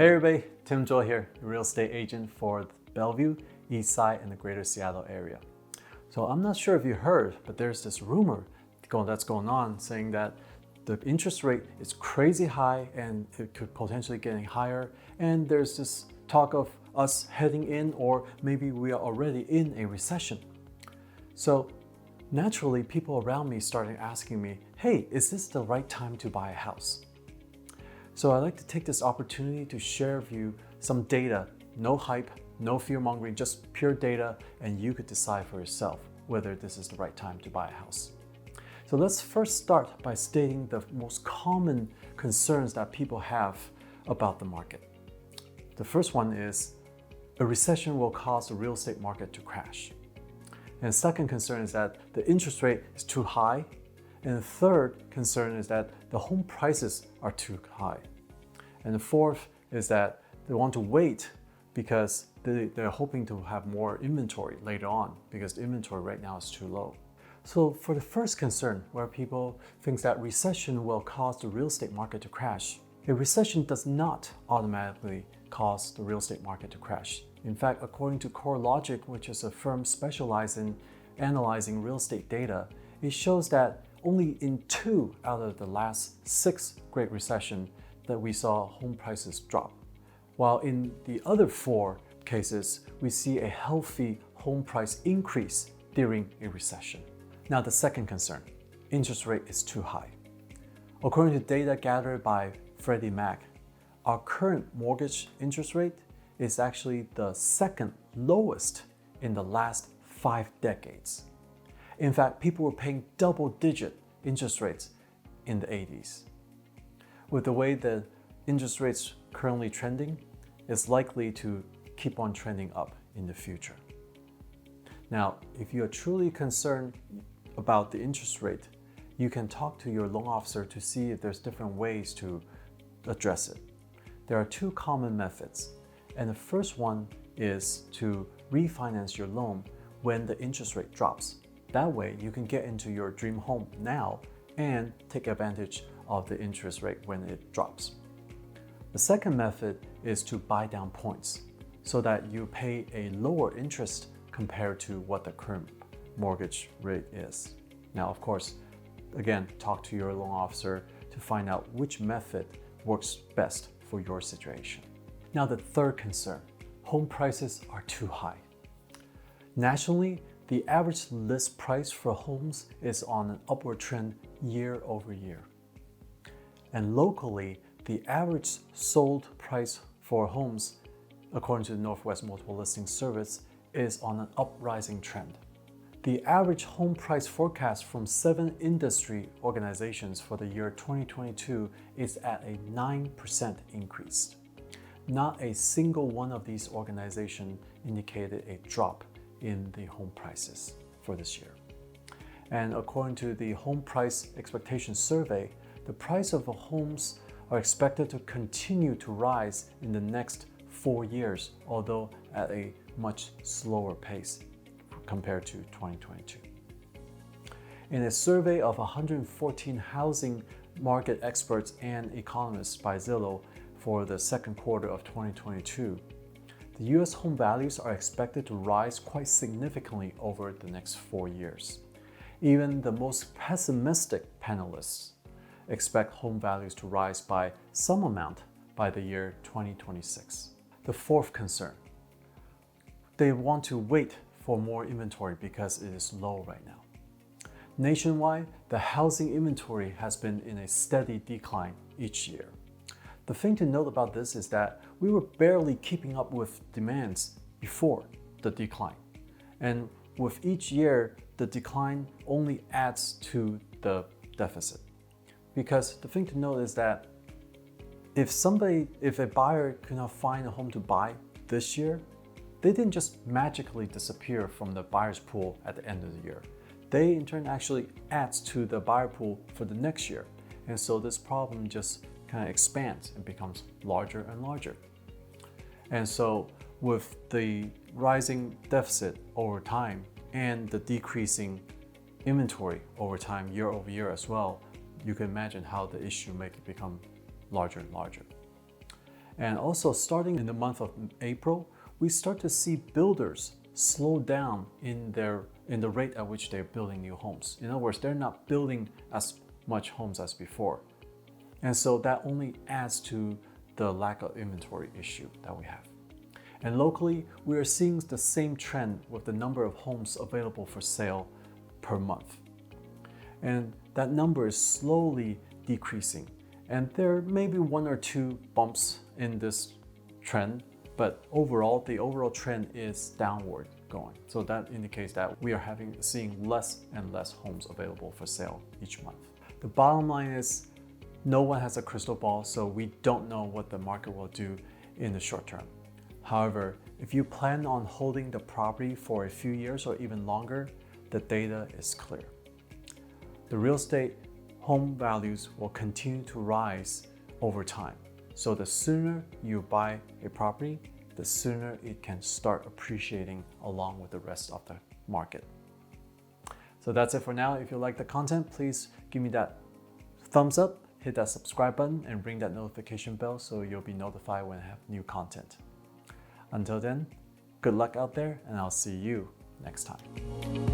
Hey everybody, Tim Joel here, real estate agent for Bellevue, Eastside, and the greater Seattle area. So I'm not sure if you heard, but there's this rumor that's going on saying that the interest rate is crazy high and it could potentially getting higher. And there's this talk of us heading in, or maybe we are already in a recession. So naturally, people around me started asking me, hey, is this the right time to buy a house? So I'd like to take this opportunity to share with you some data, no hype, no fear-mongering, just pure data, and you could decide for yourself whether this is the right time to buy a house. So let's first start by stating the most common concerns that people have about the market. The first one is a recession will cause the real estate market to crash. And the second concern is that the interest rate is too high. And the third concern is that the home prices are too high. And the fourth is that they want to wait because they're hoping to have more inventory later on because the inventory right now is too low. So for the first concern, where people think that recession will cause the real estate market to crash, a recession does not automatically cause the real estate market to crash. In fact, according to CoreLogic, which is a firm specialized in analyzing real estate data, it shows that only in 2 out of the last 6 Great Recession that we saw home prices drop. While in the other 4 cases, we see a healthy home price increase during a recession. Now the second concern, interest rate is too high. According to data gathered by Freddie Mac, our current mortgage interest rate is actually the second lowest in the last 5 decades. In fact, people were paying double-digit interest rates in the 80s. With the way the interest rates currently trending, it's likely to keep on trending up in the future. Now, if you are truly concerned about the interest rate, you can talk to your loan officer to see if there's different ways to address it. There are 2 common methods, and the first one is to refinance your loan when the interest rate drops. That way, you can get into your dream home now and take advantage of the interest rate when it drops. The second method is to buy down points so that you pay a lower interest compared to what the current mortgage rate is. Now, of course, again, talk to your loan officer to find out which method works best for your situation. Now, the third concern, home prices are too high. Nationally, the average list price for homes is on an upward trend year over year. And locally, the average sold price for homes, according to the Northwest Multiple Listing Service, is on an uprising trend. The average home price forecast from 7 industry organizations for the year 2022 is at a 9% increase. Not a single one of these organizations indicated a drop in the home prices for this year. And according to the Home Price Expectation Survey, the price of homes are expected to continue to rise in the next 4 years, although at a much slower pace compared to 2022. In a survey of 114 housing market experts and economists by Zillow for the second quarter of 2022, the U.S. home values are expected to rise quite significantly over the next 4 years. Even the most pessimistic panelists expect home values to rise by some amount by the year 2026. The fourth concern, they want to wait for more inventory because it is low right now. Nationwide, the housing inventory has been in a steady decline each year. The thing to note about this is that we were barely keeping up with demands before the decline. And with each year, the decline only adds to the deficit. Because the thing to note is that if a buyer could not find a home to buy this year, they didn't just magically disappear from the buyer's pool at the end of the year. They in turn actually adds to the buyer pool for the next year. And so this problem just kind of expands and becomes larger and larger. And so with the rising deficit over time and the decreasing inventory over time, year over year as well, you can imagine how the issue may become larger and larger. And also starting in the month of April, we start to see builders slow down in the rate at which they're building new homes. In other words, they're not building as much homes as before. And so that only adds to the lack of inventory issue that we have. And locally, we are seeing the same trend with the number of homes available for sale per month. And that number is slowly decreasing. And there may be one or two bumps in this trend, but overall, the overall trend is downward going. So that indicates that we are seeing less and less homes available for sale each month. The bottom line is no one has a crystal ball, so we don't know what the market will do in the short term. However, if you plan on holding the property for a few years or even longer, the data is clear. The real estate home values will continue to rise over time. So the sooner you buy a property, the sooner it can start appreciating along with the rest of the market. So that's it for now. If you like the content, please give me that thumbs up, hit that subscribe button, and ring that notification bell so you'll be notified when I have new content. Until then, good luck out there, and I'll see you next time.